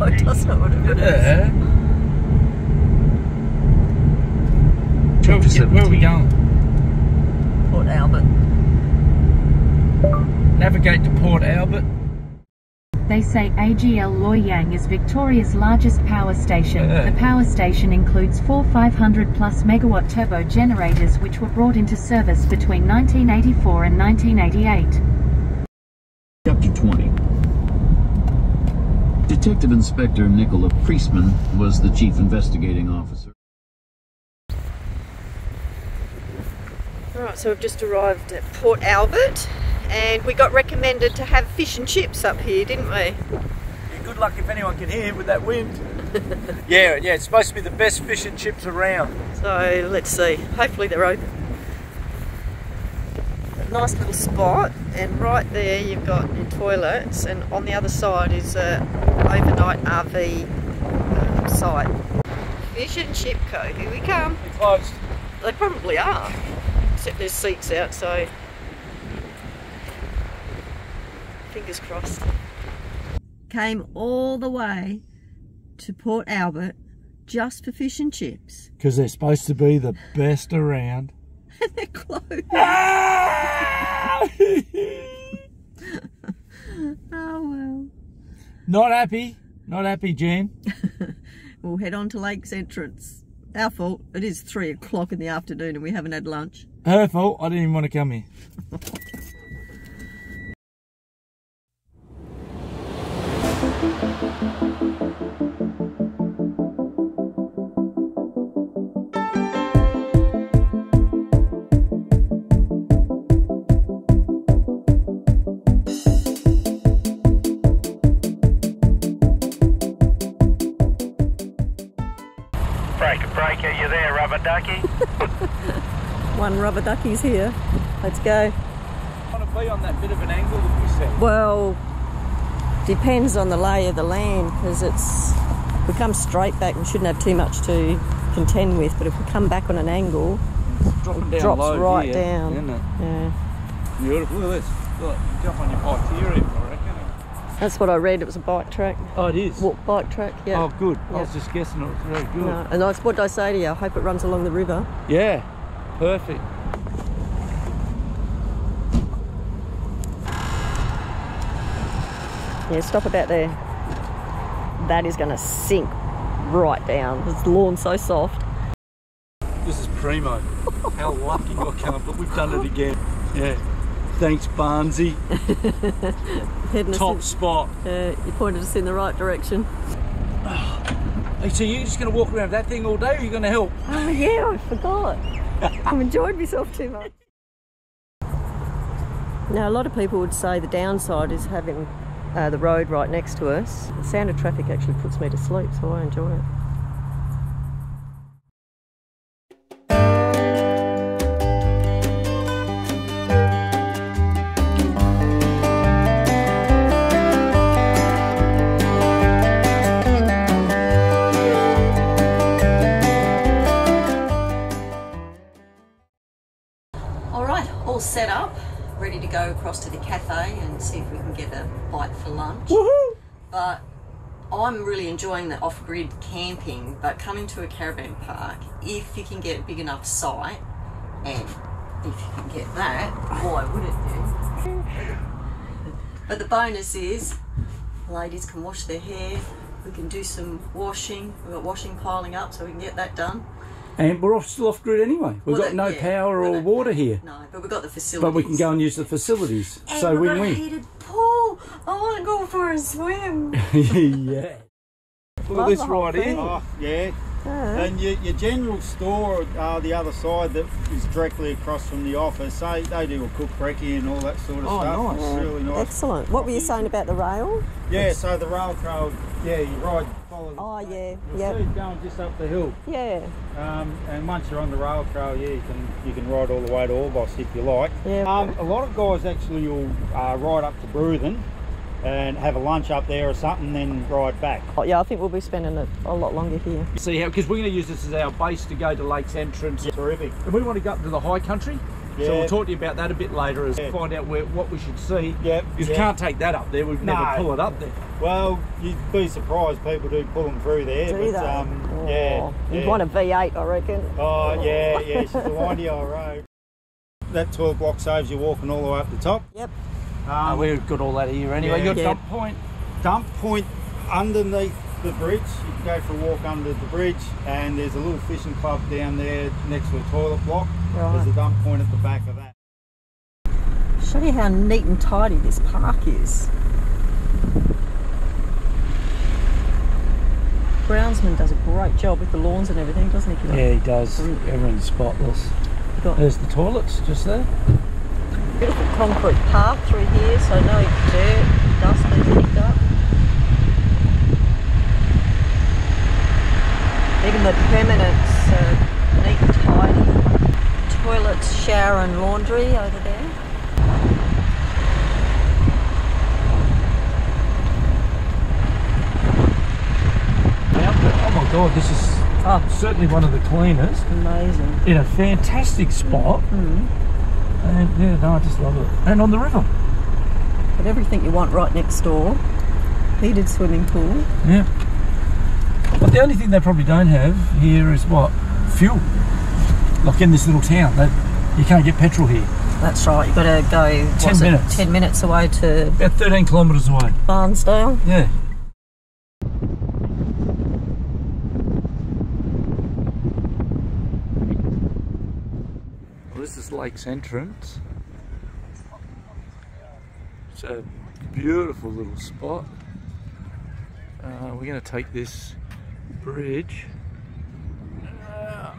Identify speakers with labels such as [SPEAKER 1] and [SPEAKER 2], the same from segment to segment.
[SPEAKER 1] Oh, doesn't it? Whatever it is.
[SPEAKER 2] Yeah. Where are we going?
[SPEAKER 1] Port Albert.
[SPEAKER 2] Navigate to Port Albert.
[SPEAKER 3] They say AGL Loy Yang is Victoria's largest power station. The power station includes 4 500 plus megawatt turbo generators which were brought into service between 1984 and 1988.
[SPEAKER 4] Chapter 20. Detective Inspector Nicola Priestman was the chief investigating officer.
[SPEAKER 1] Alright, so we've just arrived at Port Albert and we got recommended to have fish and chips up here, didn't we?
[SPEAKER 2] Yeah, good luck if anyone can hear with that wind. yeah, it's supposed to be the best fish and chips around.
[SPEAKER 1] So let's see, hopefully they're open. A nice little spot, and right there you've got your toilets, and on the other side is a overnight RV site. Fish and Chip Co, here we come.
[SPEAKER 2] They're closed.
[SPEAKER 1] They probably are, except there's seats out, so fingers crossed. Came all the way to Port Albert just for fish and chips.
[SPEAKER 2] Because they're supposed to be the best around.
[SPEAKER 1] And they're closed. Oh well.
[SPEAKER 2] Not happy, Jen.
[SPEAKER 1] We'll head on to Lakes Entrance. Our fault. It is 3 o'clock in the afternoon and we haven't had lunch.
[SPEAKER 2] Her fault, I didn't even want to come here.
[SPEAKER 5] Breaker, you there, rubber ducky?
[SPEAKER 1] One rubber ducky's here. Let's go.
[SPEAKER 2] I want to be on that bit of an angle that you said.
[SPEAKER 1] Well, depends on the lay of the land, because if we come straight back, we shouldn't have too much to contend with, but if we come back on an angle, it drops right down.
[SPEAKER 2] Isn't it?
[SPEAKER 1] Yeah.
[SPEAKER 2] Beautiful. Look at this. Look, jump on your bike here, I reckon.
[SPEAKER 1] That's what I read, it was a bike track.
[SPEAKER 2] Oh, it is?
[SPEAKER 1] Bike track, yeah.
[SPEAKER 2] Oh, good.
[SPEAKER 1] Yeah.
[SPEAKER 2] I was just guessing it was very good.
[SPEAKER 1] No, and that's what I say to you, I hope it runs along the river.
[SPEAKER 2] Yeah, perfect.
[SPEAKER 1] Yeah, stop about there. That is going to sink right down. The lawn's so soft.
[SPEAKER 2] This is primo. How lucky I can't, but we've done it again. Yeah. Thanks, Barnsey. Top spot.
[SPEAKER 1] You pointed us in the right direction.
[SPEAKER 2] Hey, so you're just going to walk around that thing all day, or are you going to help?
[SPEAKER 1] Oh yeah, I forgot. I've enjoyed myself too much. Now, a lot of people would say the downside is having the road right next to us. The sound of traffic actually puts me to sleep, so I enjoy it. All set up, ready to go across to the cafe and see if we can get a bite for lunch.
[SPEAKER 2] Woohoo!
[SPEAKER 1] But I'm really enjoying the off-grid camping, but coming to a caravan park, if you can get a big enough site, and if you can get that, why wouldn't you? But the bonus is, ladies can wash their hair, we can do some washing, we've got washing piling up so we can get that done.
[SPEAKER 2] And we're still off grid anyway. We've got no power or water here.
[SPEAKER 1] No, but we've got the facilities.
[SPEAKER 2] But we can go and use the facilities.
[SPEAKER 1] And
[SPEAKER 2] so
[SPEAKER 1] we've got a
[SPEAKER 2] win-win.
[SPEAKER 1] heated pool. I want to go for a swim.
[SPEAKER 2] Yeah. Look at this right here.
[SPEAKER 6] Oh, yeah. And your general store, the other side that is directly across from the office, they do a cook brekkie and all that sort of stuff.
[SPEAKER 2] Nice.
[SPEAKER 6] It's really nice.
[SPEAKER 1] Excellent. What were you saying about the rail?
[SPEAKER 6] Yeah, so the rail trail, yeah, you follow the
[SPEAKER 1] Oh, yeah,
[SPEAKER 6] You'll
[SPEAKER 1] yeah.
[SPEAKER 6] see it going just up the hill.
[SPEAKER 1] Yeah.
[SPEAKER 6] And once you're on the rail trail, yeah, you can ride all the way to Orbost if you like.
[SPEAKER 1] Yeah.
[SPEAKER 6] A lot of guys actually will ride up to Bruthen and have a lunch up there or something, then ride back.
[SPEAKER 1] Oh, yeah, I think we'll be spending a lot longer here.
[SPEAKER 2] See how, because we're going to use this as our base to go to Lakes Entrance.
[SPEAKER 6] Yeah, terrific.
[SPEAKER 2] And we want to go up to the high country.
[SPEAKER 6] Yeah.
[SPEAKER 2] So we'll talk to you about that a bit later, as find out what we should see.
[SPEAKER 6] Yeah.
[SPEAKER 2] Because you can't take that up there, we'd never pull it up there.
[SPEAKER 6] Well, you'd be surprised. People do pull them through there.
[SPEAKER 1] Do
[SPEAKER 6] but,
[SPEAKER 1] they?
[SPEAKER 6] Yeah.
[SPEAKER 1] You'd want a V8, I reckon.
[SPEAKER 6] Oh, yeah. She's a windy old road. That toilet block saves you walking all the way up the top.
[SPEAKER 1] Yep.
[SPEAKER 2] We've got all that here anyway.
[SPEAKER 6] Yeah.
[SPEAKER 2] You've got dump point.
[SPEAKER 6] Dump point underneath the bridge. You can go for a walk under the bridge, and there's a little fishing club down there next to a toilet block.
[SPEAKER 1] Right.
[SPEAKER 6] There's a dump point at the back of that.
[SPEAKER 1] Show you how neat and tidy this park is. Groundsman does a great job with the lawns and everything, doesn't he?
[SPEAKER 2] Yeah, he does. Everything's spotless. There's the toilets just there.
[SPEAKER 1] Beautiful concrete path through here, so no dirt, dust being picked up. Even the permanents are neat and tidy. Toilets, shower and laundry over there.
[SPEAKER 2] Oh my God, this is certainly one of the cleanest.
[SPEAKER 1] Amazing.
[SPEAKER 2] In a fantastic spot. And yeah, no, I just love it. And on the river.
[SPEAKER 1] Got everything you want right next door. Heated swimming pool.
[SPEAKER 2] Yeah. But the only thing they probably don't have here is what? Fuel. Like in this little town. You can't get petrol here.
[SPEAKER 1] That's right, you've got to go
[SPEAKER 2] 10 minutes.
[SPEAKER 1] 10 minutes away to
[SPEAKER 2] About 13 kilometres away.
[SPEAKER 1] Barnsdale.
[SPEAKER 2] Yeah. Well, this is Lake's entrance. It's a beautiful little spot. We're going to take this bridge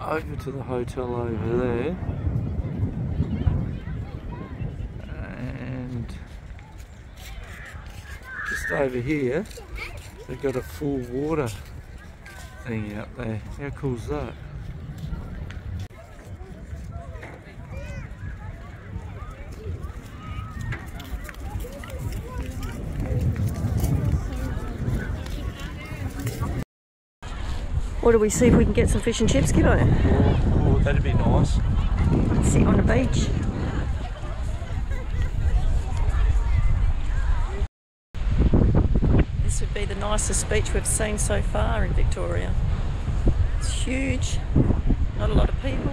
[SPEAKER 2] over to the hotel over there, and just over here they've got a full water thing out there. How cool is that?
[SPEAKER 1] Or do we see if we can get some fish and chips, kiddo?
[SPEAKER 2] Oh, that'd be nice.
[SPEAKER 1] Sit on the beach. This would be the nicest beach we've seen so far in Victoria. It's huge, not a lot of people.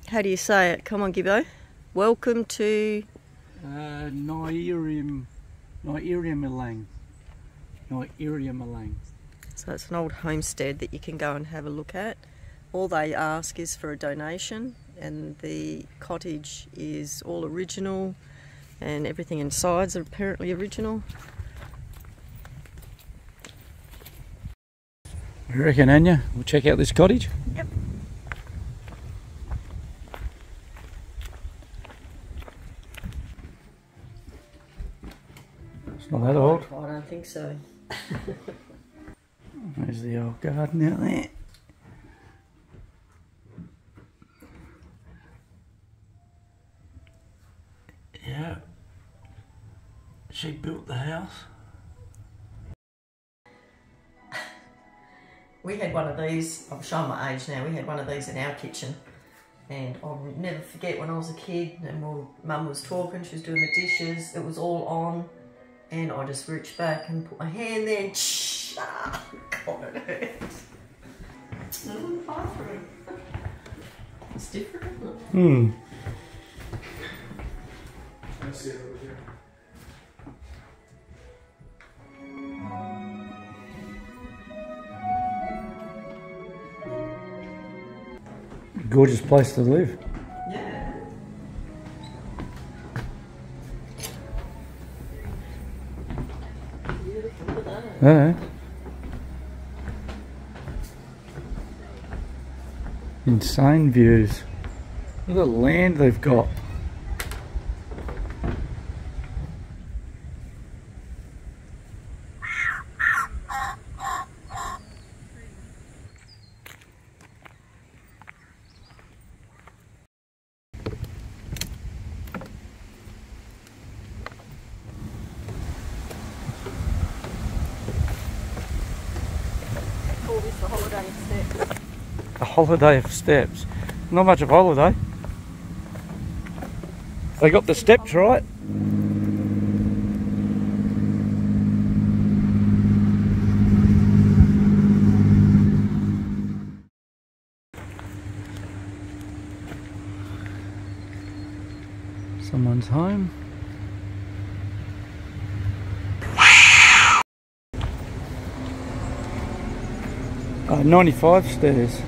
[SPEAKER 1] How do you say it? Come on, Gibbo. Welcome to...
[SPEAKER 2] Nyerium Malang.
[SPEAKER 1] So it's an old homestead that you can go and have a look at. All they ask is for a donation, and the cottage is all original and everything inside's apparently original.
[SPEAKER 2] You reckon, Anya? We'll check out this cottage?
[SPEAKER 1] Yep.
[SPEAKER 2] It's not that old.
[SPEAKER 1] I don't think so.
[SPEAKER 2] There's the old garden out there. Yeah. She built the house.
[SPEAKER 1] We had one of these, I'm showing my age now, we had one of these in our kitchen. And I'll never forget when I was a kid and Mum was talking, she was doing the dishes, it was all on. And I just reached back and put my hand there and God, it hurts. It's a little bathroom. It's different, isn't it?
[SPEAKER 2] Hmm.
[SPEAKER 7] Let's see it over here.
[SPEAKER 2] gorgeous place to live.
[SPEAKER 1] Yeah. Beautiful, look at that.
[SPEAKER 2] Yeah. Insane views. Look at the land they've got.
[SPEAKER 1] Call this the holiday step.
[SPEAKER 2] A holiday of steps. Not much of a holiday. They got the steps right. Someone's home. 95 stairs.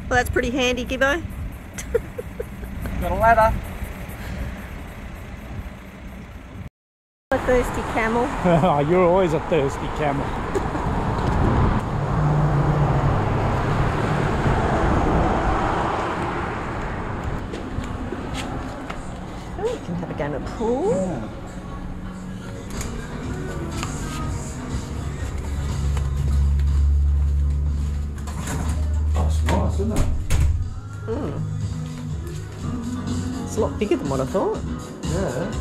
[SPEAKER 1] Well, that's pretty handy, Gibbo.
[SPEAKER 2] Got a ladder.
[SPEAKER 1] A thirsty camel.
[SPEAKER 2] You're always a thirsty camel.
[SPEAKER 1] Oh, you can have a game of pool.
[SPEAKER 2] Yeah. That's nice, isn't it?
[SPEAKER 1] It's a lot bigger than what I thought.
[SPEAKER 2] Yeah.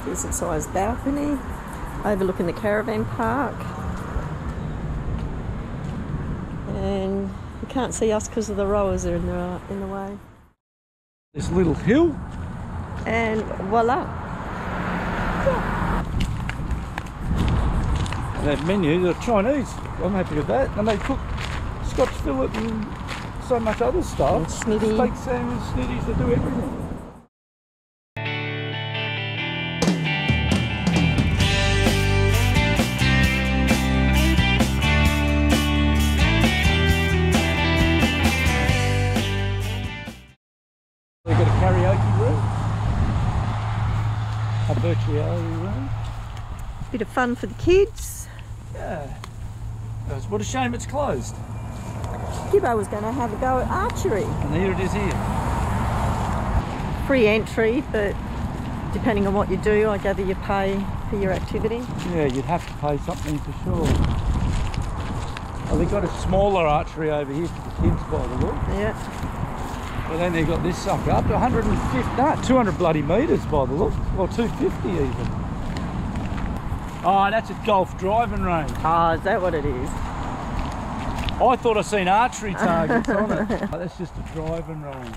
[SPEAKER 1] Decent sized balcony overlooking the caravan park. And you can't see us because of the rowers are in the way.
[SPEAKER 2] This little hill.
[SPEAKER 1] And voila.
[SPEAKER 2] And that menu, they're Chinese. I'm happy with that. And they cook Scotch fillet and so much other stuff.
[SPEAKER 1] And snitty.
[SPEAKER 2] Steak sandwich, snitties, they do everything. They've got a karaoke room, a virtual room.
[SPEAKER 1] Bit of fun for the kids.
[SPEAKER 2] Yeah. What a shame it's closed.
[SPEAKER 1] Gibbo was going to have a go at archery.
[SPEAKER 2] And here it is here.
[SPEAKER 1] Free entry, but depending on what you do, I gather you pay for your activity.
[SPEAKER 2] Yeah, you'd have to pay something for sure. Oh, they've got a smaller archery over here for the kids by the look.
[SPEAKER 1] Yeah.
[SPEAKER 2] But then they've got this sucker up to 200 bloody metres by the look. Or 250 even. Oh, that's a golf driving range.
[SPEAKER 1] Oh, is that what it is?
[SPEAKER 2] I thought I seen archery targets on it. Oh, that's just a driving range.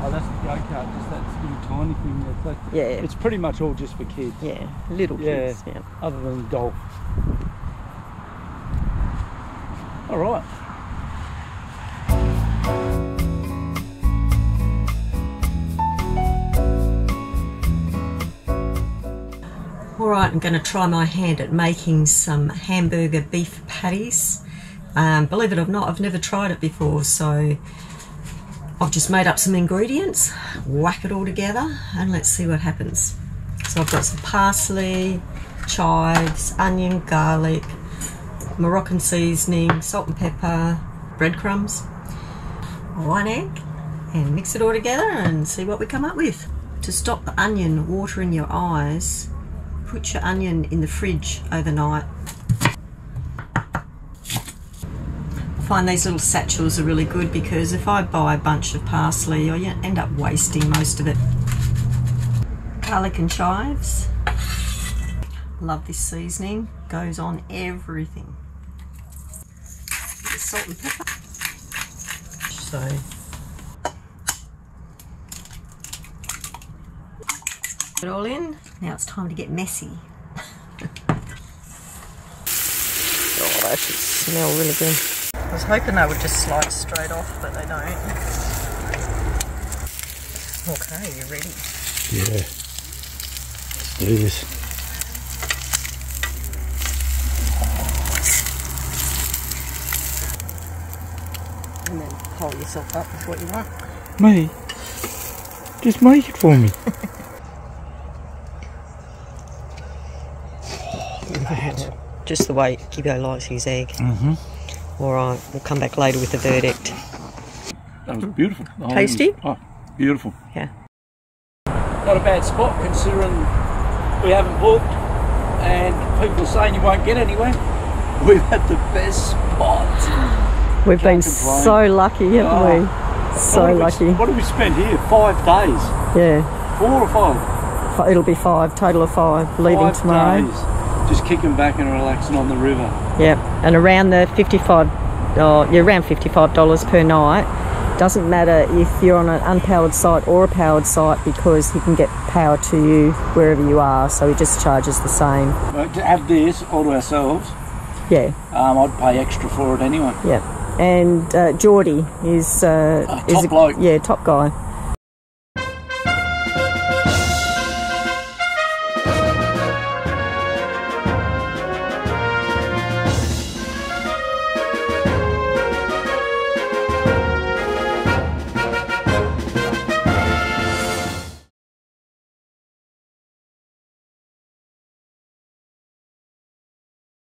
[SPEAKER 2] Oh, that's the go-kart, just that little tiny thing. That's like,
[SPEAKER 1] Yeah.
[SPEAKER 2] it's pretty much all just for kids.
[SPEAKER 1] Yeah, little kids. Yeah.
[SPEAKER 2] Other than golf. All right.
[SPEAKER 1] Alright, I'm going to try my hand at making some hamburger beef patties. Believe it or not, I've never tried it before, so I've just made up some ingredients, whack it all together, and let's see what happens. So I've got some parsley, chives, onion, garlic, Moroccan seasoning, salt and pepper, breadcrumbs, 1 egg, and mix it all together and see what we come up with. To stop the onion watering your eyes, put your onion in the fridge overnight. find these little satchels are really good because if I buy a bunch of parsley, I end up wasting most of it. Garlic and chives. Love this seasoning. Goes on everything. Salt and pepper. So put it all in. Now it's time to get messy. Oh, that should smell really good. I was hoping they would just slide straight off, but they don't. Okay, you ready?
[SPEAKER 2] Yeah. Let's do this.
[SPEAKER 1] And then hold yourself up with what you want.
[SPEAKER 2] Me? Just make it for me. Look at that.
[SPEAKER 1] Just the way Gibbo likes his egg.
[SPEAKER 2] Mm-hmm.
[SPEAKER 1] Alright, we'll come back later with the verdict.
[SPEAKER 2] That was beautiful. The
[SPEAKER 1] Tasty?
[SPEAKER 2] whole- Oh, beautiful.
[SPEAKER 1] Yeah.
[SPEAKER 2] Not a bad spot considering we haven't booked and people are saying you won't get anywhere. We've had the best spots.
[SPEAKER 1] We've been
[SPEAKER 2] complain.
[SPEAKER 1] so lucky, haven't we? So lucky.
[SPEAKER 2] What have we spent here? 5 days?
[SPEAKER 1] Yeah.
[SPEAKER 2] 4 or 5?
[SPEAKER 1] It'll be 5, total of 5, leaving
[SPEAKER 2] 5
[SPEAKER 1] tomorrow.
[SPEAKER 2] days. Just kicking back and relaxing on the river.
[SPEAKER 1] Yep, and around the around $55 per night. Doesn't matter if you're on an unpowered site or a powered site because he can get power to you wherever you are, so he just charges the same.
[SPEAKER 2] But to have this all to ourselves,
[SPEAKER 1] Yeah,
[SPEAKER 2] I'd pay extra for it anyway.
[SPEAKER 1] yeah. And Geordie is
[SPEAKER 2] top bloke.
[SPEAKER 1] Yeah, top guy.